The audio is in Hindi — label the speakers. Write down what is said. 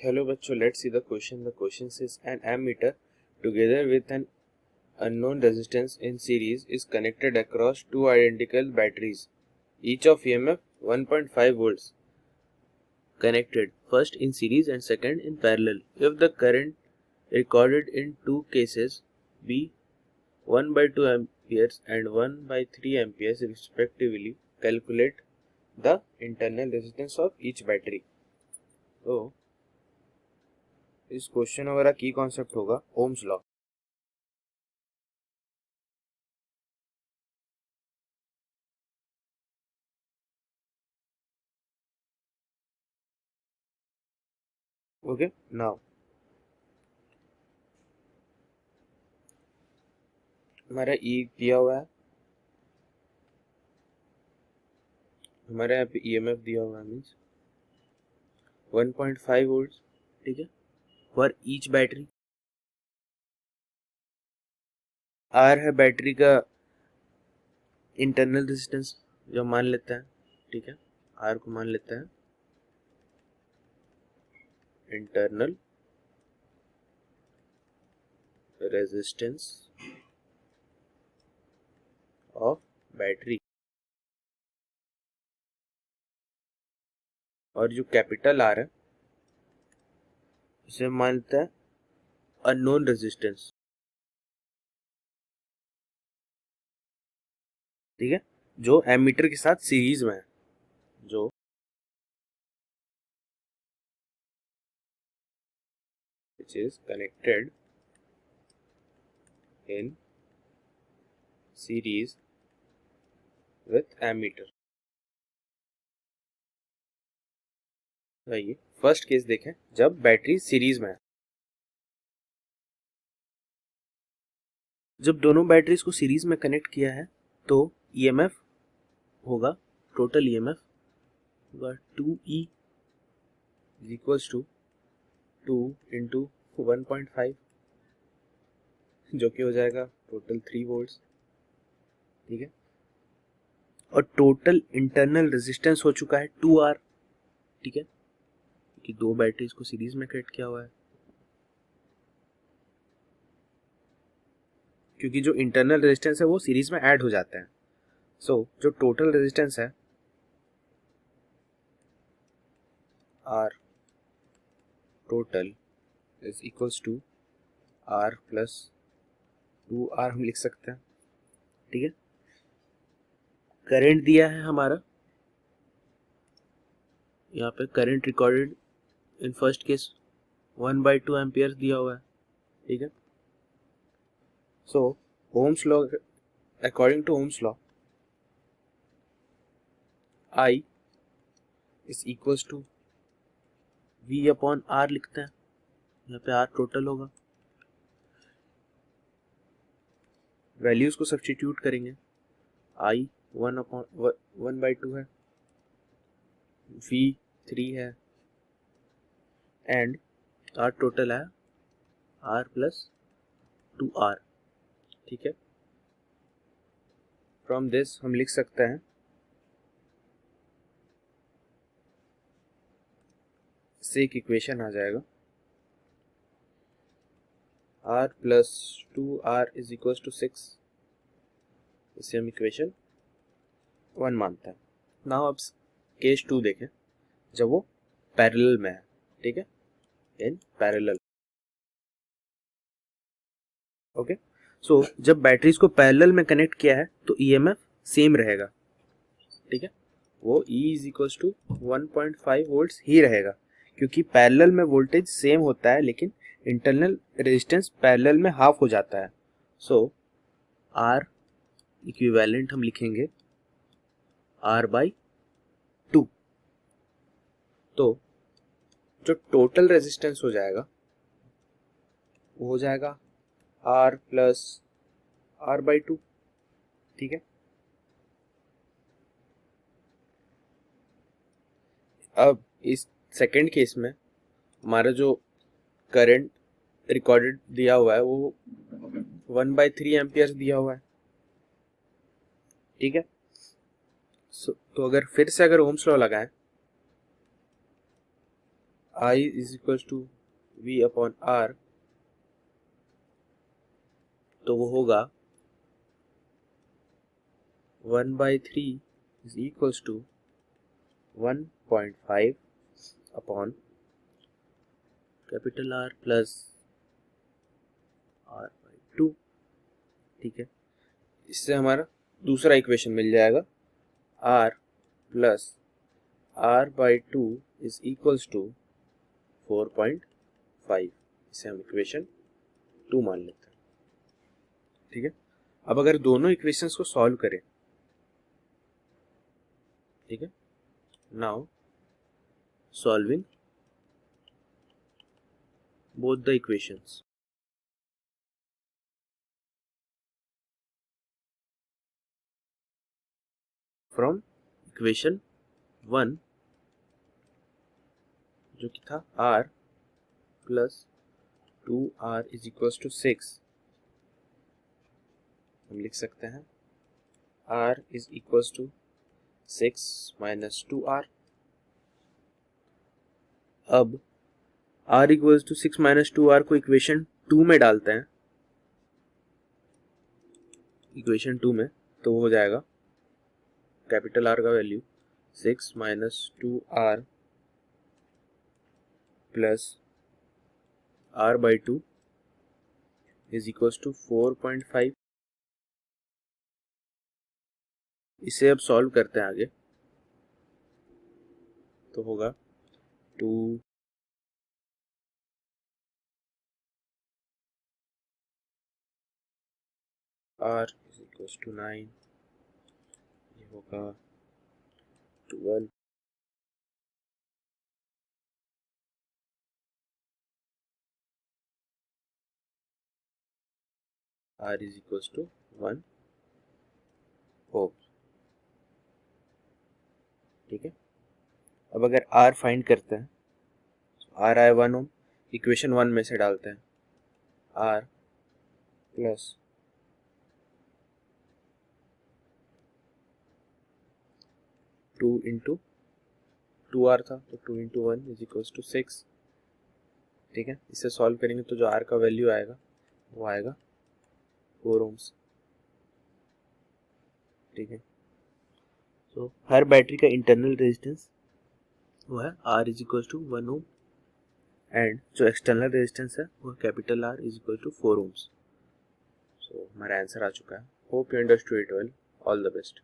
Speaker 1: Hello बच्चों, let's see the question. The question says an ammeter together with an unknown resistance in series is connected across two identical batteries, each of EMF 1.5 volts, connected first in series and second in parallel. If the current recorded in two cases be 1 by 2 amperes and 1 by 3 amperes respectively, calculate the internal resistance of each battery. तो इस क्वेश्चन वगैरह की कॉन्सेप्ट होगा ओम्स लॉ। ओके, नाउ हमारा ई दिया हुआ है, हमारे यहाँ पे ईएमएफ दिया हुआ है मीन्स 1.5 वोल्ट, ठीक है, फॉर ईच बैटरी। आर है बैटरी का इंटरनल रेजिस्टेंस जो मान लेते हैं, ठीक है, आर को मान लेते हैं इंटरनल रेजिस्टेंस ऑफ बैटरी, और जो कैपिटल आर है इसे मान लेते हैं अननोन रेजिस्टेंस, ठीक है, जो एमीटर के साथ सीरीज में है, जो which is connected in series with ammeter। आइए फर्स्ट केस देखें, जब बैटरी सीरीज में है। जब दोनों बैटरीज को सीरीज में कनेक्ट किया है तो ईएमएफ होगा, टोटल ईएमएफ होगा 2E is equals to 2 into 1.5 जो कि हो जाएगा टोटल 3 वोल्ट्स, ठीक है, और टोटल इंटरनल रेजिस्टेंस हो चुका है 2R, ठीक है, कि दो बैटरीज को सीरीज में कनेक्ट किया हुआ है, क्योंकि जो इंटरनल रेजिस्टेंस है वो सीरीज में ऐड हो जाता है। सो जो टोटल रेजिस्टेंस है R total is equals to R plus 2R हम लिख सकते हैं, ठीक है। करंट दिया है हमारा, यहाँ पे current recorded in first case 1 by 2 ampere दिया हुआ है, ठीक है। So Ohm's law, according to Ohm's law I is equals to V upon R लिखते हैं, यहाँ पे R टोटल होगा, वैल्यूज को सब्स्टिट्यूट करेंगे, I 1 by 2 है, V 3 है, एंड R टोटल है R प्लस 2R, ठीक है। फ्रॉम दिस हम लिख सकते हैं इससे एक इक्वेशन आ जाएगा, R plus 2R is equal to 6, इसे हम इक्वेशन 1 मानते हैं। नाउ अब केस 2 देखें, जब वो पैरेलल में है, ठीक है, इन पैरेलल, ओके। सो जब बैटरीज को पैरेलल में कनेक्ट किया है तो ईएमएफ सेम रहेगा, ठीक है, वो E is equal to 1.5 volts ही रहेगा, क्योंकि पैरेलल में वोल्टेज सेम होता है लेकिन इंटरनल रेजिस्टेंस पैरेलल में हाफ हो जाता है। सो R इक्विवेलेंट हम लिखेंगे R बाई 2, तो जो टोटल रेजिस्टेंस हो जाएगा वो हो जाएगा R प्लस R बाई 2, ठीक है। अब इस सेकेंड केस में हमारा जो करंट रिकॉर्डेड दिया हुआ है वो 1 by 3 एम्पियर दिया हुआ है, ठीक है। तो अगर फिर से अगर ओम्स लॉ लगाएं I is equal to V upon R, तो वो होगा 1/3 is equals to 1.5 upon capital R plus R/2। ठीक है, इससे हमारा दूसरा इक्वेशन मिल जाएगा, R plus R/2 is equals to 4.5। इसे हम इक्वेशन 2 मान लेते हैं। ठीक है, अब अगर दोनों इक्वेशंस को सॉल्व करें, ठीक है, now solving both the equations, from equation 1 जो कि था R plus 2R is equals to 6, हम लिख सकते हैं R is equals to 6 minus 2R। अब R equals to 6 minus 2R को इक्वेशन 2 में डालते हैं, इक्वेशन 2 में, तो वो हो जाएगा कैपिटल R का value 6 minus 2R plus R/2 is equals to 4.5। इसे अब सॉल्व करते हैं आगे, तो होगा 2 R इज इक्वल्स टू 9, ये होगा 12 R इज इक्वल्स टू 1 ओम। ठीक है, अब अगर R फाइंड करते हैं, R आया 1 ओम, इक्वेशन 1 में से डालते हैं R प्लस 2 इंटू 2R था, तो 2 इंटू 1 इज इक्वल्स टू 6। ठीक है, इसे सॉल्व करेंगे तो जो R का वैल्यू आएगा वो आएगा 4 ओम्स। ठीक है, तो हर बैटरी का इंटरनल रेजिस्टेंस वो है R is equal to 1 ohm, and जो एक्सटर्नल रेजिस्टेंस है वो capital R is equal to 4 ohms. So हमारा आंसर आ चुका है। Hope you understood it well, all the best.